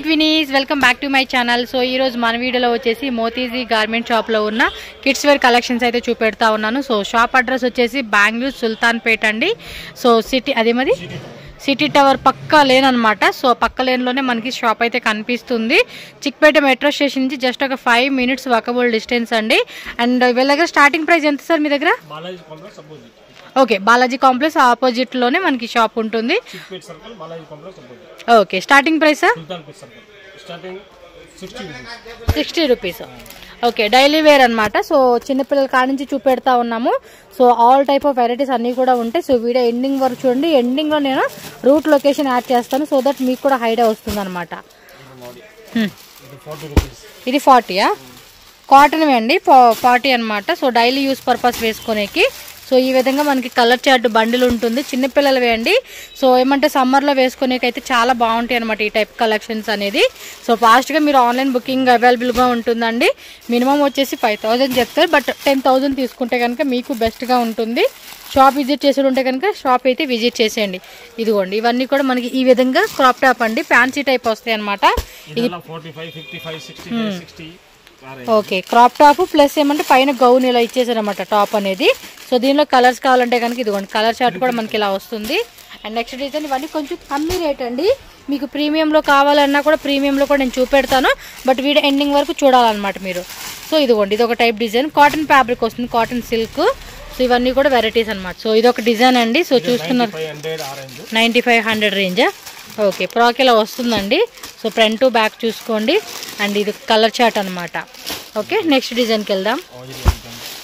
Hi twinnies, welcome back to my channel. So ఈ రోజు మన వీడియోలో వచ్చేసి మోతీజీ గార్మెంట్ షాప్లో ఉన్న కిడ్స్ వేర్ కలెక్షన్స్ అయితే చూపెడతా ఉన్నాను. సో షాప్ అడ్రస్ వచ్చేసి బెంగళూరు సుల్తాన్పేట్ అండి. సో సిటీ టవర్ పక్క లేన్ అనమాట. సో పక్క లేన్లోనే మనకి షాప్ అయితే కనిపిస్తుంది. చిక్పేట మెట్రో స్టేషన్ నుంచి జస్ట్ ఒక 5 minutes వాకబుల్ డిస్టెన్స్ అండి. అండ్ వీళ్ళ దగ్గర స్టార్టింగ్ ప్రైస్ ఎంత సార్ మీ దగ్గర? ఓకే, బాలాజీ కాంప్లెక్స్ ఆపోజిట్ లోనే మనకి షాప్ ఉంటుంది. Okay, starting price 60 rupees. Okay, daily wear అనమాట. సో చిన్నపిల్లల కాడ నుంచి చూపెడతా ఉన్నాము. So all type of varieties అన్ని కూడా ఉంటాయి. సో వీడియో ఎండింగ్ వరకు చూడండి. ఎండింగ్ లో నేను రూట్ లొకేషన్ యాడ్ చేస్తాను, సో దట్ మీకు కూడా ఐడియా వస్తుంది అనమాట. ఇది 40యా? కాటన్ అండి, 40 అనమాట. సో డైలీ యూస్ పర్పస్ వేసుకునేకి. సో ఈ విధంగా మనకి కలర్ చార్ట్ బండిల్ ఉంటుంది, చిన్నపిల్లలవే అండి. సో ఏమంటే సమ్మర్లో వేసుకునేకైతే చాలా బాగుంటాయి అనమాట ఈ టైప్ కలెక్షన్స్ అనేది. సో ఫాస్ట్గా మీరు ఆన్లైన్ బుకింగ్ అవైలబుల్గా ఉంటుందండి. మినిమం వచ్చేసి 5000 చెప్తారు, బట్ 10,000 తీసుకుంటే కనుక మీకు బెస్ట్గా ఉంటుంది. షాప్ విజిట్ చేసి ఉంటే కనుక షాప్ అయితే విజిట్ చేసేయండి. ఇదిగోండి, ఇవన్నీ కూడా మనకి ఈ విధంగా క్రాప్ టాప్ అండి, ఫ్యాన్సీ టైప్ వస్తాయి అనమాట. ఇది ఓకే, క్రాప్ టాప్ ప్లస్ ఏమంటే పైన గౌన్ ఇలా ఇచ్చేసారనమాట టాప్ అనేది. సో దీనిలో కలర్స్ కావాలంటే కనుక ఇదిగోండి, కలర్ చార్ట్ కూడా మనకి ఇలా వస్తుంది. అండ్ నెక్స్ట్ డిజైన్ ఇవన్నీ కొంచెం కమ్మీ రేట్ అండి. మీకు ప్రీమియంలో కావాలన్నా కూడా ప్రీమియంలో కూడా నేను చూపెడతాను, బట్ వీడియో ఎండింగ్ వరకు చూడాలన్నమాట మీరు. సో ఇదిగోండి, ఇది ఒక టైప్ డిజైన్, కాటన్ ఫ్యాబ్రిక్ వస్తుంది, కాటన్ సిల్క్. సో ఇవన్నీ కూడా వెరైటీస్ అనమాట. సో ఇది ఒక డిజైన్ అండి. సో చూస్తున్నారు 9500 రేంజ్. ఓకే, ఫ్రాక్ ఇలా వస్తుందండి. సో ఫ్రంట్ టు బ్యాక్ చూసుకోండి. అండ్ ఇది కలర్ చార్ట్ అనమాట. ఓకే, నెక్స్ట్ డిజైన్కి వెళ్దాం.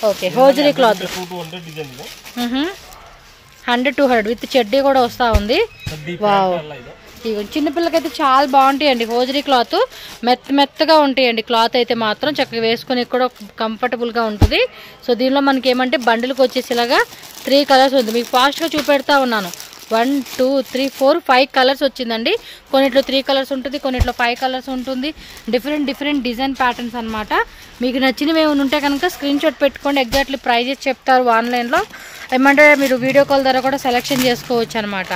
ఓకే, హోజరీ క్లాత్ 100-200 విత్ చెడ్డీ కూడా వస్తూ ఉంది. వావ్, చిన్నపిల్లలకైతే చాలా బాగుంటాయండి. హోజరీ క్లాత్ మెత్తగా ఉంటాయండి. క్లాత్ అయితే మాత్రం చక్కగా వేసుకుని కూడా కంఫర్టబుల్గా ఉంటుంది. సో దీనిలో మనకి ఏమంటే బండిల్కి వచ్చేసి ఇలాగా 3 కలర్స్ ఉంది. మీకు ఫాస్ట్గా చూపెడతా ఉన్నాను. 1 2 3 4 5 కలర్స్ వచ్చిందండి. కొన్నిట్లో 3 కలర్స్ ఉంటుంది, కొన్నిట్లో 5 కలర్స్ ఉంటుంది. డిఫరెంట్ డిజైన్ ప్యాటర్న్స్ అనమాట. మీకు నచ్చినవి ఏమైనా ఉంటే కనుక స్క్రీన్ షాట్ పెట్టుకోండి. ఎగ్జాక్ట్లీ ప్రైజెస్ చెప్తారు ఆన్లైన్లో. ఏమంటే మీరు వీడియో కాల్ ద్వారా కూడా సెలెక్షన్ చేసుకోవచ్చు అనమాట.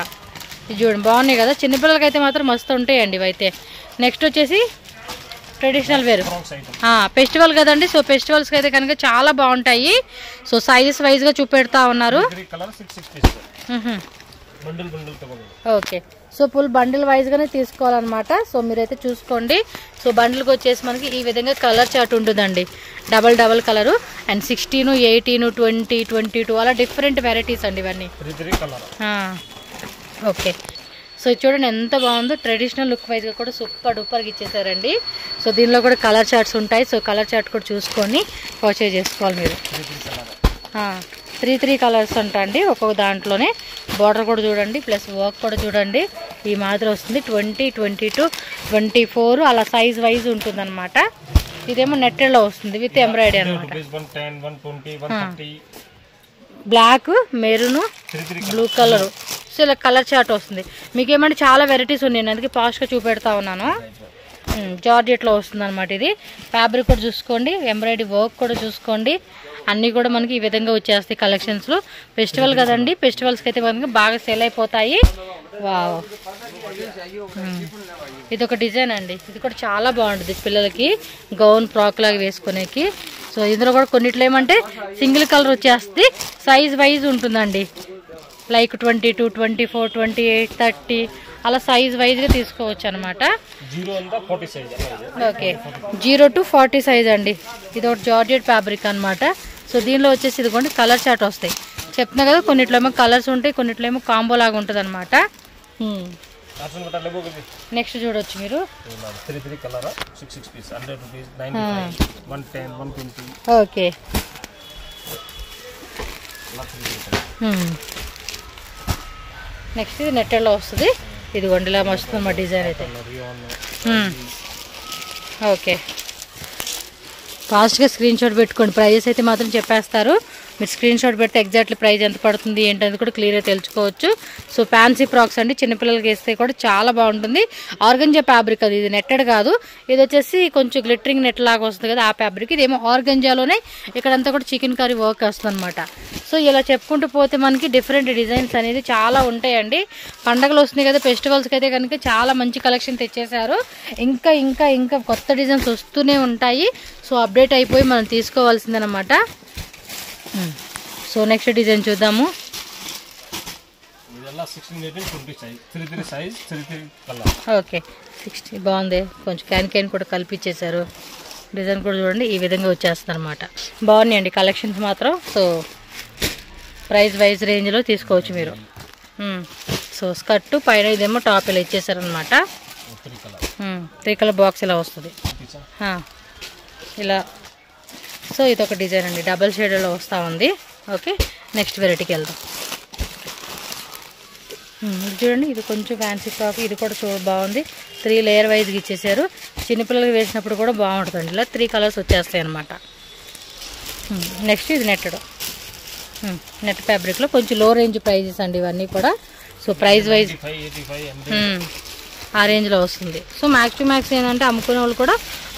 ఇది చూడండి, బాగున్నాయి కదా. చిన్నపిల్లలకి అయితే మాత్రం మస్తు ఉంటాయండి ఇవైతే. నెక్స్ట్ వచ్చేసి ట్రెడిషనల్ వేర్, ఫెస్టివల్ కదండి. సో ఫెస్టివల్స్కి అయితే కనుక చాలా బాగుంటాయి. సో సైజెస్ వైజ్గా చూపెడతా ఉన్నారు. ఓకే, సో ఫుల్ బండిల్ వైజ్గానే తీసుకోవాలన్నమాట. సో మీరైతే చూసుకోండి. సో బండిల్కి వచ్చేసి మనకి ఈ విధంగా కలర్ చార్ట్ ఉంటుందండి, డబల్ కలరు. అండ్ 16, 18, 20, 22 అలా డిఫరెంట్ వెరైటీస్ అండి ఇవన్నీ. ఓకే, సో చూడండి ఎంత బాగుందో. ట్రెడిషనల్ లుక్ వైజ్గా కూడా సూపర్ డూపర్గా ఇచ్చేసారండి. సో దీనిలో కూడా కలర్ చార్ట్స్ ఉంటాయి. సో కలర్ చార్ట్ కూడా చూసుకొని పర్చేజ్ చేసుకోవాలి మీరు. 3 కలర్స్ ఉంటాయండి ఒక్కొక్క దాంట్లోనే. బార్డర్ కూడా చూడండి, ప్లస్ వర్క్ కూడా చూడండి, ఈ మాదిరి వస్తుంది. 20, 22, 24 అలా సైజ్ వైజ్ ఉంటుంది అనమాట. ఇదేమో నెట్టెడ్లో వస్తుంది విత్ ఎంబ్రాయిడరీ అనమాట. Black, maroon, blue colour. So ఇలా కలర్ చార్ట్ వస్తుంది. మీకు ఏమంటే చాలా వెరైటీస్ ఉన్నాయి, అందుకే ఫాస్ట్గా చూపెడతా ఉన్నాను. జార్జెట్లో వస్తుంది అనమాట. ఇది ఫ్యాబ్రిక్ కూడా చూసుకోండి, ఎంబ్రాయిడరీ వర్క్ కూడా చూసుకోండి. అన్నీ కూడా మనకి ఈ విధంగా వచ్చేస్తాయి కలెక్షన్స్లో. ఫెస్టివల్ కదండి, ఫెస్టివల్స్కి అయితే మనకి బాగా సేల్ అయిపోతాయి. వావ్, ఇది ఒక డిజైన్ అండి. ఇది కూడా చాలా బాగుంటుంది పిల్లలకి గౌన్ ఫ్రాక్ లాగా వేసుకునేకి. సో ఇందులో కూడా కొన్నిట్లో ఏమంటే సింగిల్ కలర్ వచ్చేస్తుంది, సైజ్ వైజ్ ఉంటుందండి. లైక్ 22, 24, 28, 30 అలా సైజ్ వైజ్గా తీసుకోవచ్చు అనమాట. ఓకే, 0 to 40 సైజ్ అండి. ఇది ఒకటి జార్జెట్ ఫ్యాబ్రిక్ అనమాట. సో దీనిలో వచ్చేసి ఇదిగోండి కలర్ చార్ట్ వస్తాయి. చెప్తున్నా కదా, కొన్నిట్లో ఏమో కలర్స్ ఉంటాయి, కొన్నిట్లో ఏమో కాంబో లాగా ఉంటుంది అనమాట. నెక్స్ట్ చూడొచ్చు మీరు. ఓకే, నెక్స్ట్ ఇది నెట్టెడ్లో వస్తుంది. ఇదిగోండి ఇలా వస్తుంది మా డిజైన్ అయితే. ఓకే, ఫాస్ట్గా స్క్రీన్ షాట్ పెట్టుకోండి. ప్రైజెస్ అయితే మాత్రం చెప్పేస్తారు. మీరు స్క్రీన్ షాట్ పెడితే ఎగ్జాక్ట్లీ ప్రైస్ ఎంత పడుతుంది ఏంటనేది కూడా క్లియర్గా తెలుసుకోవచ్చు. సో ఫ్యాన్సీ ఫ్రాక్స్ అండి, చిన్నపిల్లలకి వేస్తే కూడా చాలా బాగుంటుంది. ఆర్గంజా ఫ్యాబ్రిక్ అది, ఇది నెట్టెడ్ కాదు, ఇది వచ్చేసి కొంచెం గ్లిటరింగ్ నెట్ లాగా వస్తుంది కదా ఆ ఫ్యాబ్రిక్. ఇదేమో ఆర్గంజాలోనే ఇక్కడంతా కూడా చికెన్ కర్రీ వర్క్ వస్తుంది అనమాట. సో ఇలా చెప్పుకుంటూ పోతే మనకి డిఫరెంట్ డిజైన్స్ అనేది చాలా ఉంటాయండి. పండగలు వస్తున్నాయి కదా, ఫెస్టివల్స్కి అయితే కనుక చాలా మంచి కలెక్షన్ తెచ్చేశారు. ఇంకా ఇంకా ఇంకా కొత్త డిజైన్స్ వస్తూనే ఉంటాయి. సో అప్డేట్ అయిపోయి మనం తీసుకోవాల్సిందనమాట. సో నెక్స్ట్ డిజైన్ చూద్దాము. ఓకే 60 బాగుంది, కొంచెం క్యాన్ కూడా కల్పించేశారు. డిజైన్ కూడా చూడండి ఈ విధంగా వచ్చేస్తుంది అనమాట. బాగున్నాయండి కలెక్షన్స్ మాత్రం. సో ప్రైస్ వైజ్ రేంజ్లో తీసుకోవచ్చు మీరు. సో స్కర్ట్ పైన ఇదేమో టాప్ ఇలా ఇచ్చేసారనమాట. 3 కలర్ బాక్స్ ఇలా వస్తుంది ఇలా. సో ఇది ఒక డిజైన్ అండి, డబల్ షేడ్లో వస్తూ ఉంది. ఓకే నెక్స్ట్ వెరైటీకి వెళ్దాం. ఇది చూడండి, ఇది కొంచెం ఫ్యాన్సీ ఫ్రాక్, ఇది కూడా బాగుంది. 3 లేయర్ వైజ్గా ఇచ్చేసారు. చిన్నపిల్లలకి వేసినప్పుడు కూడా బాగుంటుందండి. ఇలా 3 కలర్స్ వచ్చేస్తాయి అనమాట. నెక్స్ట్ ఇది నెట్ ఫ్యాబ్రిక్లో కొంచెం లో రేంజ్ ప్రైజెస్ అండి ఇవన్నీ కూడా. సో ప్రైస్ వైజ్ ఆ రేంజ్లో వస్తుంది. సో మ్యాక్స్ టు మ్యాక్స్ ఏంటంటే అమ్ముకునే వాళ్ళు కూడా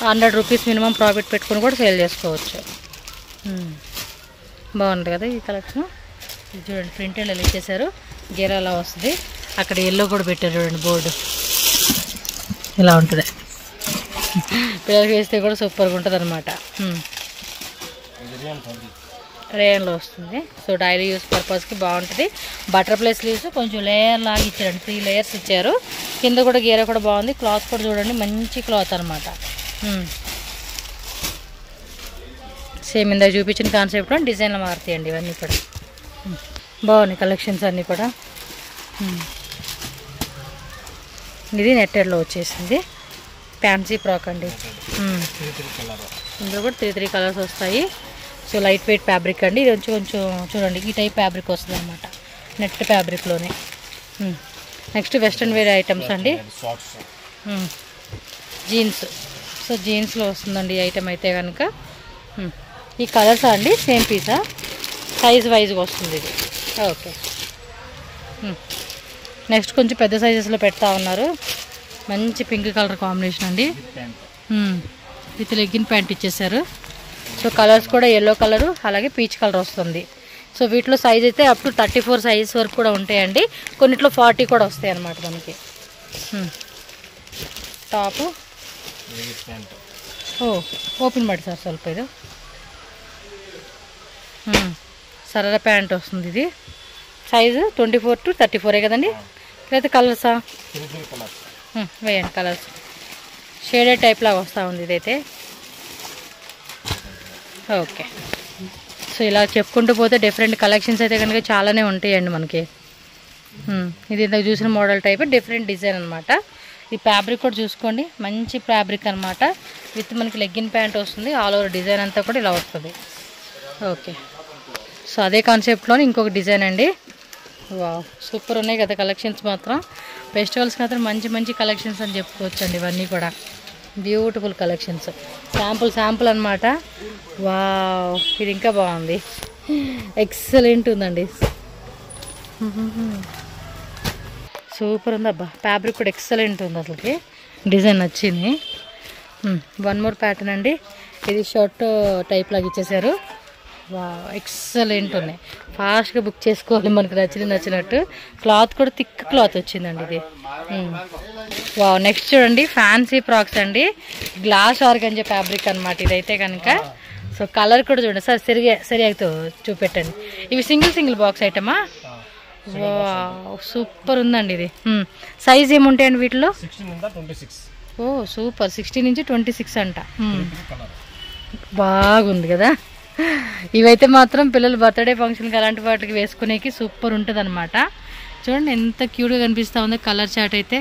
100 రూపీస్ మినిమం ప్రాఫిట్ పెట్టుకుని కూడా సేల్ చేసుకోవచ్చు. బాగుంది కదా ఈ కలెక్షన్. ఇది చూడండి ప్రింట్ ఎలా ఇచ్చేసారు, గేర్ అలా వస్తుంది. అక్కడ ఎల్లో కూడా పెట్టారు చూడండి బోర్డు, ఇలా ఉంటుంది. పిల్లలకి వేస్తే కూడా సూపర్గా ఉంటుంది అనమాట. రేయన్లో వస్తుంది. సో డైలీ యూస్ పర్పస్కి బాగుంటుంది. బటర్ఫ్లై స్లీవ్స్ కొంచెం లేయర్ లాగా ఇచ్చారండి, 3 లేయర్స్ ఇచ్చారు. కింద కూడా గేర కూడా బాగుంది. క్లాత్ కూడా చూడండి మంచి క్లాత్ అనమాట. సేమ్ ఇందాక చూపించిన కాన్సెప్ట్లో డిజైన్లు మారుతాయండి ఇవన్నీ కూడా. బాగున్నాయి కలెక్షన్స్ అన్నీ కూడా. ఇది నెట్టెడ్లో వచ్చేసింది ఫ్యాన్సీ ఫ్రాక్ అండి. ఇందులో కూడా 3 కలర్స్ వస్తాయి. సో లైట్ వెయిట్ ఫ్యాబ్రిక్ అండి. ఇది కొంచెం చూడండి ఈ టైప్ ఫ్యాబ్రిక్ వస్తుంది అనమాట, నెట్ ఫ్యాబ్రిక్లోనే. నెక్స్ట్ వెస్ట్రన్ వేర్ ఐటమ్స్ అండి, జీన్స్. సో జీన్స్లో వస్తుందండి ఈ ఐటమ్ అయితే కనుక. ఈ కలర్స్ అండి సేమ్ పీసా, సైజ్ వైజ్గా వస్తుంది ఇది. ఓకే నెక్స్ట్ కొంచెం పెద్ద సైజెస్లో పెడతా ఉన్నారు. మంచి పింక్ కలర్ కాంబినేషన్ అండి, విత్ లెగ్గిన్ ప్యాంట్ ఇచ్చేసారు. సో కలర్స్ కూడా ఎల్లో కలరు అలాగే పీచ్ కలర్ వస్తుంది. సో వీటిలో సైజ్ అయితే అప్ టు 34 సైజ్ వరకు కూడా ఉంటాయండి. కొన్నిట్లో 40 కూడా వస్తాయి అన్నమాట మనకి. టాపు ఓపెన్ ಮಾಡಿ సార్ ಸ್ವಲ್ಪ ఇది సరళ ప్యాంట్ వస్తుంది. ఇది సైజు 24 to 34 కదండి. ఇదైతే కలర్సా వేయండి, కలర్స్ షేడెడ్ టైప్ లాగా వస్తూ ఉంది ఇదైతే. ఓకే సో ఇలా చెప్పుకుంటూ పోతే డిఫరెంట్ కలెక్షన్స్ అయితే కనుక చాలానే ఉంటాయండి మనకి. ఇది ఇందాక చూసిన మోడల్ టైప్ డిఫరెంట్ డిజైన్ అనమాట. ఈ ఫ్యాబ్రిక్ కూడా చూసుకోండి మంచి ఫ్యాబ్రిక్ అనమాట. విత్ మనకి లెగ్గిన్ ప్యాంట్ వస్తుంది. ఆల్ ఓవర్ డిజైన్ అంతా కూడా ఇలా వస్తుంది. ఓకే సో అదే కాన్సెప్ట్లోనే ఇంకొక డిజైన్ అండి. వావ్ సూపర్ ఉన్నాయి కదా కలెక్షన్స్ మాత్రం. ఫెస్టివల్స్కి మాత్రం మంచి మంచి కలెక్షన్స్ అని చెప్పుకోవచ్చు అండి ఇవన్నీ కూడా. బ్యూటిఫుల్ కలెక్షన్స్, శాంపుల్ అనమాట. వావ్ ఇది ఇంకా బాగుంది, ఎక్సలెంట్ ఉందండి, సూపర్ ఉంది. అబ్బా ఫ్యాబ్రిక్ కూడా ఎక్సలెంట్ ఉంది, అసలుకి డిజైన్ నచ్చింది. 1 more ప్యాటర్న్ అండి. ఇది షర్ట్ టైప్ లాగా ఇచ్చేసారు. వా ఎక్సలెంట్ ఉన్నాయి. ఫాస్ట్గా బుక్ చేసుకోవాలి మనకు నచ్చినట్టు. క్లాత్ కూడా థిక్ క్లాత్ వచ్చిందండి ఇది. వా నెక్స్ట్ చూడండి ఫ్యాన్సీ ఫ్రాక్స్ అండి. గ్లాస్ ఆర్గంజా ఫ్యాబ్రిక్ అనమాట ఇదైతే కనుక. సో కలర్ కూడా చూడండి సార్, సరిగ్గా చూపెట్టండి. ఇవి సింగిల్ బాక్స్ ఐటమా? వా సూపర్ ఉందండి ఇది. సైజ్ ఏముంటాయండి వీటిలో? ఓ సూపర్, 16 నుంచి 26 అంట. బాగుంది కదా. ఇవైతే మాత్రం పిల్లలు బర్త్డే ఫంక్షన్కి అలాంటి వాటికి వేసుకునేకి సూపర్ ఉంటుంది అనమాట. చూడండి ఎంత క్యూట్గా కనిపిస్తూ ఉంది కలర్ చార్ట్ అయితే.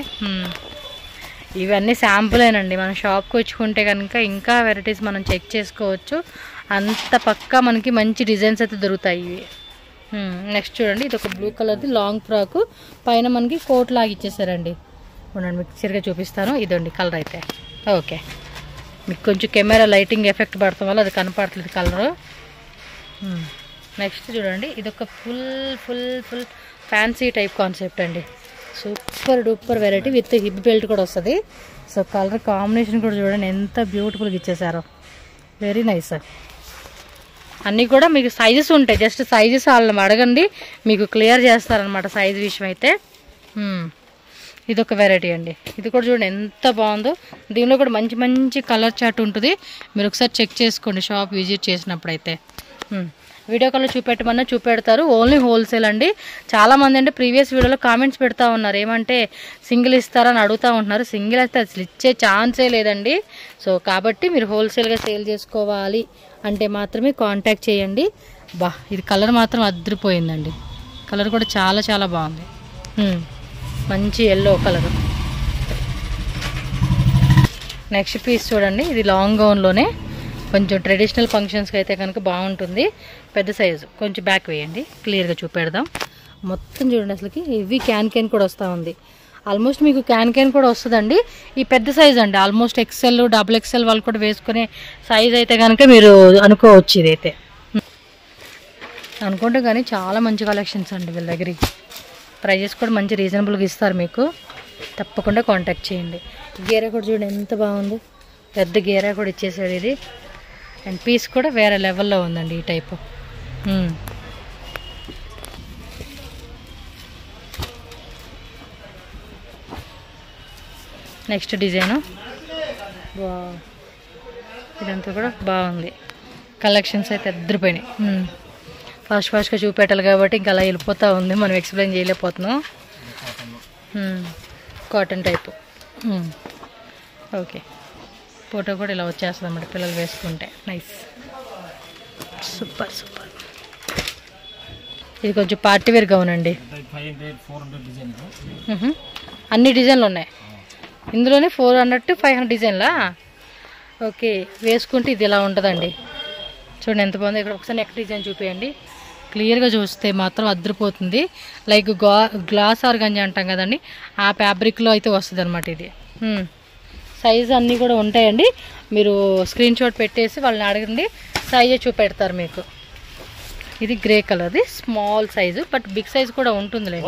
ఇవన్నీ శాంపులేనండి. మనం షాప్కి వచ్చుకుంటే కనుక ఇంకా వెరైటీస్ మనం చెక్ చేసుకోవచ్చు. అంత పక్కా మనకి మంచి డిజైన్స్ అయితే దొరుకుతాయి ఇవి. నెక్స్ట్ చూడండి ఇది ఒక బ్లూ కలర్ది లాంగ్ ఫ్రాక్, పైన మనకి కోట్ లాగా ఇచ్చేసారండి. ఉండండి మీకు సరిగా చూపిస్తాను. ఇదండి కలర్ అయితే. ఓకే మీకు కొంచెం కెమెరా లైటింగ్ ఎఫెక్ట్ పడటం వల్ల అది కనపడట్లేదు కలరు. నెక్స్ట్ చూడండి, ఇదొక full full full fancy type concept అండి. Super duper variety with hip belt కూడా వస్తుంది. సో కలర్ కాంబినేషన్ కూడా చూడండి ఎంత బ్యూటిఫుల్గా ఇచ్చేసారో. Very nice. అన్నీ కూడా మీకు సైజెస్ ఉంటాయి, జస్ట్ సైజెస్ వాళ్ళని అడగండి, మీకు క్లియర్ చేస్తారనమాట సైజ్ విషయం అయితే. ఇదొక వెరైటీ అండి, ఇది కూడా చూడండి ఎంత బాగుందో. దీనిలో కూడా మంచి మంచి కలర్ చార్ట్ ఉంటుంది, మీరు ఒకసారి చెక్ చేసుకోండి షాప్ విజిట్ చేసినప్పుడు అయితే. వీడియో కాల్లో చూపెట్టమన్నా చూపెడతారు, ఓన్లీ హోల్సేల్ అండి. చాలామంది అంటే ప్రీవియస్ వీడియోలో కామెంట్స్ పెడతా ఉన్నారు, ఏమంటే సింగిల్ ఇస్తారని అడుగుతూ ఉంటున్నారు. సింగిల్ అయితే అసలు ఇచ్చే ఛాన్సే లేదండి. సో కాబట్టి మీరు హోల్సేల్గా సేల్ చేసుకోవాలి అంటే మాత్రమే కాంటాక్ట్ చేయండి. ఇది కలర్ మాత్రం అదిరిపోయిందండి, కలర్ కూడా చాలా చాలా బాగుంది. మంచి ఎల్లో కలర్. నెక్స్ట్ పీస్ చూడండి, ఇది లాంగ్ గౌన్లోనే కొంచెం ట్రెడిషనల్ ఫంక్షన్స్కి అయితే కనుక బాగుంటుంది. పెద్ద సైజు, కొంచెం బ్యాక్ వేయండి క్లియర్గా చూపెడదాం. మొత్తం చూడండి అసలుకి హెవీ క్యాన్ కూడా వస్తూ ఉంది. ఆల్మోస్ట్ మీకు క్యాన్ కూడా వస్తుందండి. ఈ పెద్ద సైజ్ అండి, ఆల్మోస్ట్ XL XXL వాళ్ళు కూడా వేసుకునే సైజ్ అయితే కనుక మీరు అనుకోవచ్చు. ఇదైతే అనుకుంటే కానీ చాలా మంచి కలెక్షన్స్ అండి వీళ్ళ దగ్గరికి. ప్రైజెస్ కూడా మంచి రీజనబుల్గా ఇస్తారు మీకు, తప్పకుండా కాంటాక్ట్ చేయండి. గేరా కూడా చూడండి ఎంత బాగుందో, పెద్ద గేరా కూడా ఇచ్చేసాడు ఇది. అండ్ పీస్ కూడా వేరే లెవెల్లో ఉందండి ఈ టైపు. నెక్స్ట్ డిజైను ఇదంతా కూడా బాగుంది. కలెక్షన్స్ అయితే అద్దరిపోయినాయి. ఫాస్ట్గా చూపెట్టాలి కాబట్టి ఇంకా అలా వెళ్ళిపోతూ ఉంది, మనం ఎక్స్ప్లెయిన్ చేయలేకపోతున్నాం. Cotton type. ఓకే, ఫోటో కూడా ఇలా వచ్చేస్తుంది అన్నమాట పిల్లలు వేసుకుంటే. Nice, super super. ఇది కొంచెం పార్టీ వేర్ గౌన్ అండి. అన్ని డిజైన్లు ఉన్నాయి ఇందులోనే. 400 to 500 డిజైన్లా. ఓకే, వేసుకుంటే ఇది ఇలా ఉంటుందండి. చూడండి ఎంత బాగుంది. ఇక్కడ ఒకసారి నెక్ డిజైన్ చూపించండి, క్లియర్గా చూస్తే మాత్రం అద్దరిపోతుంది. లైక్ గ్లాస్ ఆర్గంజా అంటాం కదండి, ఆ ఫ్యాబ్రిక్లో అయితే వస్తుంది అనమాట ఇది. సైజు అన్నీ కూడా ఉంటాయండి, మీరు స్క్రీన్ షాట్ పెట్టేసి వాళ్ళని అడగండి, సైజే చూపెడతారు మీకు. ఇది గ్రే కలర్ది small size, but big size కూడా ఉంటుంది.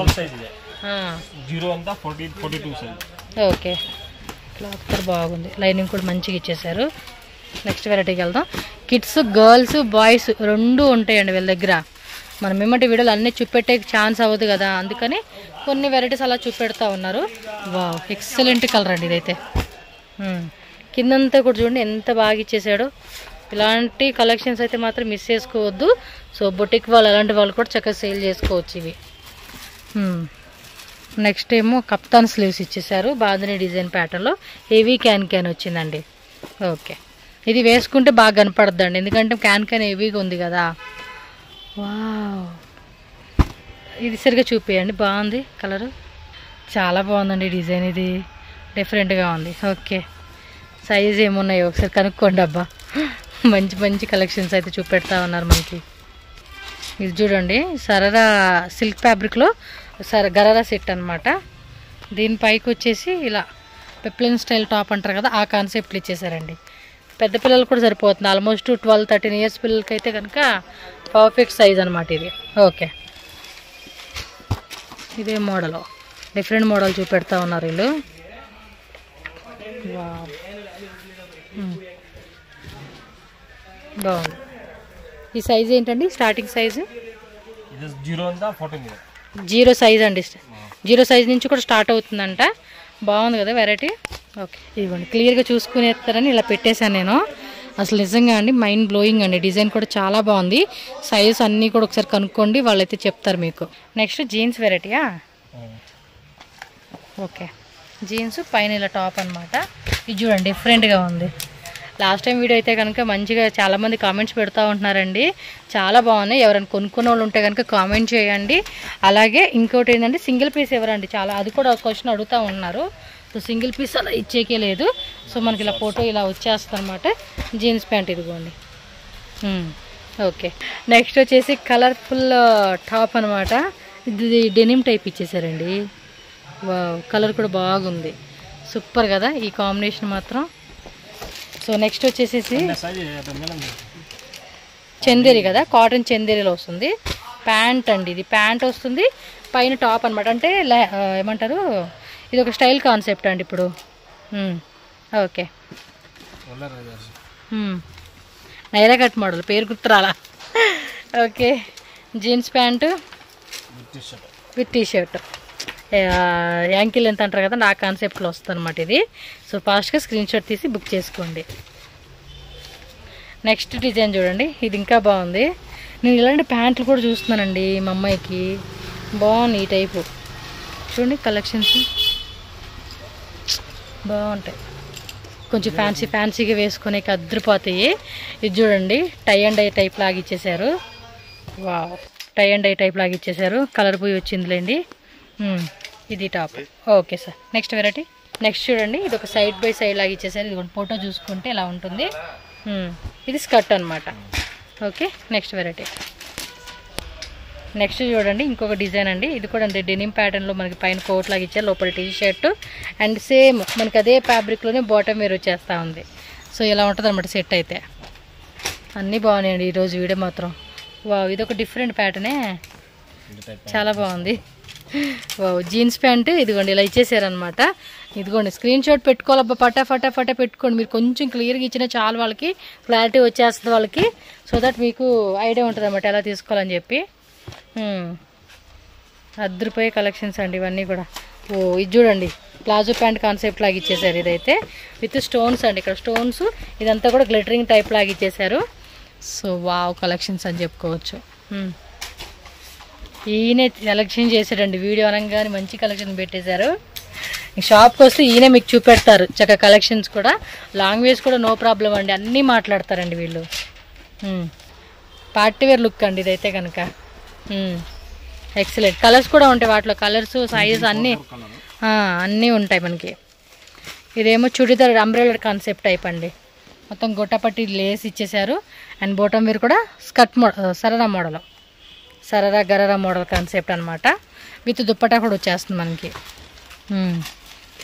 ఓకే, క్లాత్ కూడా బాగుంది, లైనింగ్ కూడా మంచిగా ఇచ్చేసారు. నెక్స్ట్ వెరైటీకి వెళ్దాం. కిడ్స్, గర్ల్స్, బాయ్స్ రెండు ఉంటాయండి వీళ్ళ దగ్గర. మనం ఏమంటే వీడియోలు అన్నీ చూపెట్టే ఛాన్స్ అవ్వదు కదా, అందుకని కొన్ని వెరైటీస్ అలా చూపెడతా ఉన్నారు. వావ్, ఎక్సలెంట్ కలర్ అండి ఇదైతే. కిందంతా కూడా చూడండి ఎంత బాగా ఇచ్చేసాడో. ఇలాంటి కలెక్షన్స్ అయితే మాత్రం మిస్ చేసుకోవద్దు. సో బొటిక్ వాళ్ళు అలాంటి వాళ్ళు కూడా చక్కగా సేల్ చేసుకోవచ్చు ఇవి. నెక్స్ట్ ఏమో కప్తాన్ స్లీవ్స్ ఇచ్చేసారు, బాందిని డిజైన్ ప్యాటర్న్లో. హెవీ క్యాన్ వచ్చిందండి. ఓకే, ఇది వేసుకుంటే బాగా కనపడద్దండి, ఎందుకంటే క్యాన్ హెవీగా ఉంది కదా. వావ్, ఇది సరిగా చూపించండి. బాగుంది కలరు, చాలా బాగుందండి డిజైన్. ఇది డిఫరెంట్గా ఉంది. ఓకే, సైజ్ ఏమున్నాయో ఒకసారి కనుక్కోండి. అబ్బా, మంచి మంచి కలెక్షన్స్ అయితే చూపెడతా ఉన్నారు మనకి. ఇది చూడండి, సరరా సిల్క్ ఫ్యాబ్రిక్లో గరారా సెట్ అనమాట. దీనిపైకి వచ్చేసి ఇలా పెప్లిన్ స్టైల్ టాప్ అంటారు కదా, ఆ కాన్సెప్ట్లు ఇచ్చేసారండి. పెద్ద పిల్లలు కూడా సరిపోతుంది, ఆల్మోస్ట్ 12-13 ఇయర్స్ పిల్లలకి అయితే కనుక పర్ఫెక్ట్ సైజ్ అనమాట ఇది. ఓకే, ఇదే మోడల్, డిఫరెంట్ మోడల్ చూపెడతా ఉన్నారు వీళ్ళు. బాగుంది. ఈ సైజ్ ఏంటండి, స్టార్టింగ్ సైజు 0 సైజ్ అండి. 0 సైజ్ నుంచి కూడా స్టార్ట్ అవుతుందంట. బాగుంది కదా వెరైటీ. ఓకే, ఇదిగోండి క్లియర్గా చూసుకునేస్తారని ఇలా పెట్టేశాను నేను. అసలు నిజంగా అండి మైండ్ బ్లోయింగ్ అండి, డిజైన్ కూడా చాలా బాగుంది. సైజ్ అన్నీ కూడా ఒకసారి కనుక్కోండి, వాళ్ళైతే చెప్తారు మీకు. నెక్స్ట్ జీన్స్ వెరైటీయా. ఓకే, జీన్స్ పైన ఇలా టాప్ అనమాట. ఇది చూడండి డిఫరెంట్గా ఉంది. లాస్ట్ టైం వీడియో అయితే కనుక మంచిగా చాలామంది కామెంట్స్ పెడతా ఉంటున్నారండి, చాలా బాగున్నాయి. ఎవరైనా కొనుక్కున్న వాళ్ళు ఉంటే కనుక కామెంట్ చేయండి. అలాగే ఇంకోటి ఏంటంటే సింగిల్ పీస్ ఎవరండి, చాలా అది కూడా క్వశ్చన్ అడుగుతూ ఉన్నారు. సో సింగిల్ పీస్ అలా ఇచ్చేకే లేదు. సో మనకి ఇలా ఫోటో ఇలా వచ్చేస్తుంది అనమాట. జీన్స్ ప్యాంట్ ఇదిగోండి. ఓకే, నెక్స్ట్ వచ్చేసి కలర్ఫుల్ టాప్ అనమాట. ఇది డెనిమ్ టైప్ ఇచ్చేసారండి. వావ్, కలర్ కూడా బాగుంది, సూపర్ కదా ఈ కాంబినేషన్ మాత్రం. సో నెక్స్ట్ వచ్చేసేసి చందేరి కదా, కాటన్ చందేరిలో వస్తుంది. ప్యాంట్ అండి, ఇది ప్యాంట్ వస్తుంది, పైన టాప్ అనమాట. అంటే ఏమంటారు, ఇది ఒక స్టైల్ కాన్సెప్ట్ అండి ఇప్పుడు. ఓకే, నైరా కట్ మోడల్, పేరు గుర్తురాలా. Okay, jeans pant with T shirt, ankle ఎంత అంటారు కదా, నా కాన్సెప్ట్లో వస్తుంది అనమాట ఇది. సో ఫాస్ట్గా స్క్రీన్ షాట్ తీసి బుక్ చేసుకోండి. నెక్స్ట్ డిజైన్ చూడండి, ఇది ఇంకా బాగుంది. నేను ఇలాంటి ప్యాంట్లు కూడా చూస్తున్నానండి మా అమ్మాయికి, బాగుంది ఈ టైపు. చూడండి కలెక్షన్స్ బాగుంటాయి, కొంచెం ఫ్యాన్సీగా వేసుకునే అద్దరిపోతాయి. ఇది చూడండి, టై అండ్ డై టైప్ లాగా ఇచ్చేసారు. Wow, tie and dye type లాగా ఇచ్చేసారు, కలర్ పోయి వచ్చిందిలేండి. ఇది top. Okay sir, next variety. Next చూడండి, ఇది ఒక సైడ్ బై సైడ్ లాగా ఇచ్చేసారు. ఇది ఫోటో చూసుకుంటే ఇలా ఉంటుంది. ఇది స్కర్ట్ అనమాట. Okay, next variety. నెక్స్ట్ చూడండి, ఇంకొక డిజైన్ అండి. ఇది కూడా అంతే, డెనిమ్ ప్యాటర్న్లో మనకి పైన కోట్ లాగా ఇచ్చారు, లోపల టీ షర్ట్ అండ్ సేమ్ మనకి అదే ఫ్యాబ్రిక్లోనే బాటమ్ వేర్ వచ్చేస్తూ ఉంది. సో ఇలా ఉంటుంది అనమాట సెట్ అయితే. అన్నీ బాగున్నాయండి ఈరోజు వీడియో మాత్రం. వావ్, ఇది ఒక డిఫరెంట్ ప్యాటర్నే, చాలా బాగుంది. వావ్, జీన్స్ ప్యాంటు ఇదిగోండి ఇలా ఇచ్చేసారనమాట. ఇదిగోండి స్క్రీన్ షాట్ పెట్టుకోవాలబ్బా, ఫటా పెట్టుకోండి. మీరు కొంచెం క్లియర్గా ఇచ్చినా చాలు, వాళ్ళకి క్లారిటీ వచ్చేస్తుంది వాళ్ళకి. సో దట్ మీకు ఐడియా ఉంటుంది అనమాట ఎలా తీసుకోవాలని చెప్పి. అద్దరిపోయే కలెక్షన్స్ అండి ఇవన్నీ కూడా. ఓ, ఇది చూడండి, ప్లాజో ప్యాంట్ కాన్సెప్ట్ లాగా ఇచ్చేసారు. ఇదైతే విత్ స్టోన్స్ అండి, ఇక్కడ స్టోన్స్, ఇదంతా కూడా గ్లిటరింగ్ టైప్ లాగా ఇచ్చేసారు. సో వావ్ కలెక్షన్స్ అని చెప్పుకోవచ్చు. ఈయన సెలెక్షన్ చేశాడండి, వీడియో అనగానే మంచి కలెక్షన్ పెట్టేశారు. షాప్కి వస్తే ఈయన మీకు చూపెడతారు చక్కగా కలెక్షన్స్ కూడా. లాంగ్వేజ్ కూడా నో ప్రాబ్లం అండి, అన్నీ మాట్లాడతారండి వీళ్ళు. పార్టీవేర్ లుక్ అండి ఇదైతే కనుక. ఎక్సలెంట్. కలర్స్ కూడా ఉంటాయి వాటిలో, కలర్స్ సైజెస్ అన్నీ ఉంటాయి మనకి. ఇదేమో చుడిదార్ అంబ్రెల్లా కాన్సెప్ట్ టైప్ అండి, మొత్తం గొట్టపట్టి లేస్ ఇచ్చేసారు. అండ్ బాటమ్ వేర్ కూడా skirt sharara model, sharara gharara model concept అనమాట. విత్ దుప్పటా కూడా వచ్చేస్తుంది మనకి.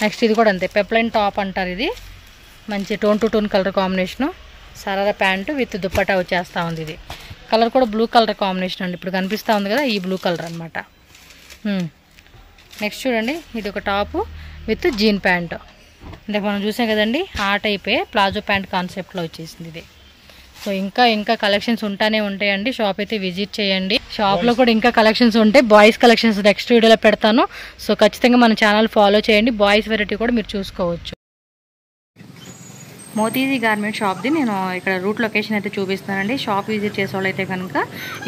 నెక్స్ట్ ఇది కూడా అంతే, పెప్లైన్ టాప్ అంటారు. ఇది మంచి tone to tone colour combination, sharara pant with dupatta వచ్చేస్తూ ఉంది. ఇది కలర్ కూడా బ్లూ కలర్ కాంబినేషన్ అండి, ఇప్పుడు కనిపిస్తూ ఉంది కదా, ఈ బ్లూ కలర్ అనమాట. నెక్స్ట్ చూడండి, ఇది ఒక టాపు విత్ జీన్ ప్యాంటు. అంటే మనం చూసాం కదండి, ఆ టైపే ప్లాజో ప్యాంట్ కాన్సెప్ట్లో వచ్చేసింది ఇది. సో ఇంకా కలెక్షన్స్ ఉంటానే ఉంటాయండి, షాప్ అయితే విజిట్ చేయండి. షాప్లో కూడా ఇంకా కలెక్షన్స్ ఉంటాయి. బాయ్స్ కలెక్షన్స్ నెక్స్ట్ వీడియోలో పెడతాను. సో ఖచ్చితంగా మన ఛానల్ ఫాలో చేయండి, బాయ్స్ వెరైటీ కూడా మీరు చూసుకోవచ్చు. మోతీజీ గార్మెంట్ షాప్ది నేను ఇక్కడ రూట్ లొకేషన్ అయితే చూపిస్తానండి. షాప్ విజిట్ చేసే వాళ్ళు అయితే కనుక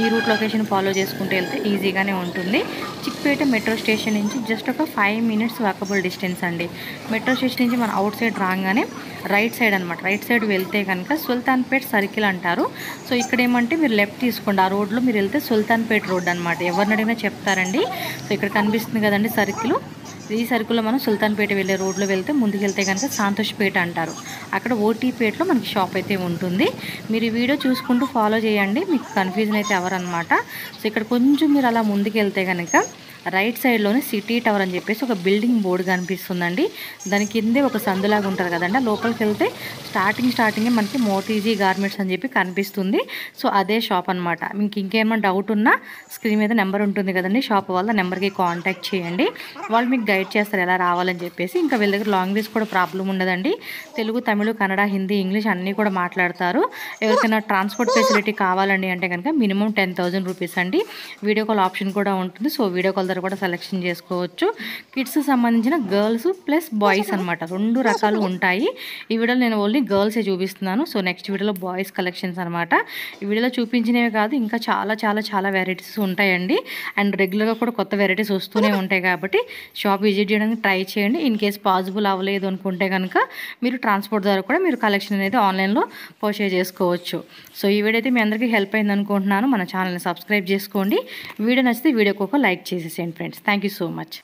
ఈ రూట్ లొకేషన్ ఫాలో చేసుకుంటూ వెళ్తే ఈజీగానే ఉంటుంది. చిక్పేట మెట్రో స్టేషన్ నుంచి జస్ట్ ఒక 5 minutes వాకబుల్ డిస్టెన్స్ అండి. మెట్రో స్టేషన్ నుంచి మనం అవుట్ సైడ్ రాగానే రైట్ సైడ్ అనమాట, రైట్ సైడ్ వెళ్తే కనుక సుల్తాన్పేట్ సర్కిల్ అంటారు. సో ఇక్కడ ఏమంటే మీరు లెఫ్ట్ తీసుకోండి, ఆ రోడ్లో మీరు వెళ్తే సుల్తాన్పేట్ రోడ్ అనమాట. ఎవరిని అడిగినా చెప్తారండి. సో ఇక్కడ కనిపిస్తుంది కదండి సర్కిల్, ఈ సర్కిల్లో మనం సుల్తాన్పేట వెళ్ళే రోడ్లో వెళ్తే ముందుకు వెళ్తే కనుక సంతోష్పేట అంటారు. అక్కడ ఓటీపేటలో మనకి షాప్ అయితే ఉంటుంది. మీరు ఈ వీడియో చూసుకుంటూ ఫాలో చేయండి, మీకు కన్ఫ్యూజన్ అయితే అవ్వరనమాట. సో ఇక్కడ కొంచెం మీరు అలా ముందుకు వెళ్తే కనుక రైట్ సైడ్లోనే సిటీ టవర్ అని చెప్పేసి ఒక బిల్డింగ్ బోర్డు కనిపిస్తుందండి. దాని కిందే ఒక సందులాగా ఉంటుంది కదండి, లోపలికి వెళ్తే స్టార్టింగే మనకి మోతీజీ గార్మెంట్స్ అని చెప్పి కనిపిస్తుంది. సో అదే షాప్ అనమాట. మీకు ఇంకేమైనా డౌట్ ఉన్నా స్క్రీన్ మీద నెంబర్ ఉంటుంది కదండి, షాప్ వాళ్ళ నెంబర్కి కాంటాక్ట్ చేయండి, వాళ్ళు మీకు గైడ్ చేస్తారు ఎలా రావాలని చెప్పేసి. ఇంకా వీళ్ళ దగ్గర లాంగ్వేజ్ కూడా ప్రాబ్లం ఉండదండి, తెలుగు, తమిళ, కన్నడ, హిందీ, ఇంగ్లీష్ అన్నీ కూడా మాట్లాడతారు. ఎవరికైనా ట్రాన్స్పోర్ట్ ఫెసిలిటీ కావాలండి అంటే కనుక మినిమం 10,000 రూపీస్ అండి. వీడియో కాల్ ఆప్షన్ కూడా ఉంటుంది. సో వీడియో కాల్ కూడా సెలెక్షన్ చేసుకోవచ్చు. కిడ్స్ సంబంధించిన గర్ల్స్ ప్లస్ బాయ్స్ అనమాట, 2 రకాలు ఉంటాయి. ఈ వీడియోలో నేను ఓన్లీ గర్ల్సే చూపిస్తున్నాను. సో నెక్స్ట్ వీడియోలో బాయ్స్ కలెక్షన్స్ అనమాట. ఈ వీడియోలో చూపించినవి కాదు, ఇంకా చాలా వెరైటీస్ ఉంటాయండి. అండ్ రెగ్యులర్గా కూడా కొత్త వెరైటీస్ వస్తూనే ఉంటాయి కాబట్టి షాప్ విజిట్ చేయడానికి ట్రై చేయండి. ఇన్ కేస్ పాసిబుల్ అవ్వలేదు అనుకుంటే కనుక మీరు ట్రాన్స్పోర్ట్ ద్వారా కూడా మీరు కలెక్షన్ అనేది ఆన్లైన్లో పర్చేజ్ చేసుకోవచ్చు. సో ఈ వీడియో అయితే మీ అందరికీ హెల్ప్ అయింది అనుకుంటున్నాను. మన ఛానల్ని సబ్స్క్రైబ్ చేసుకోండి. వీడియో నచ్చితే వీడియోకి ఒక లైక్ చేసేసేయండి friends. Thank you so much.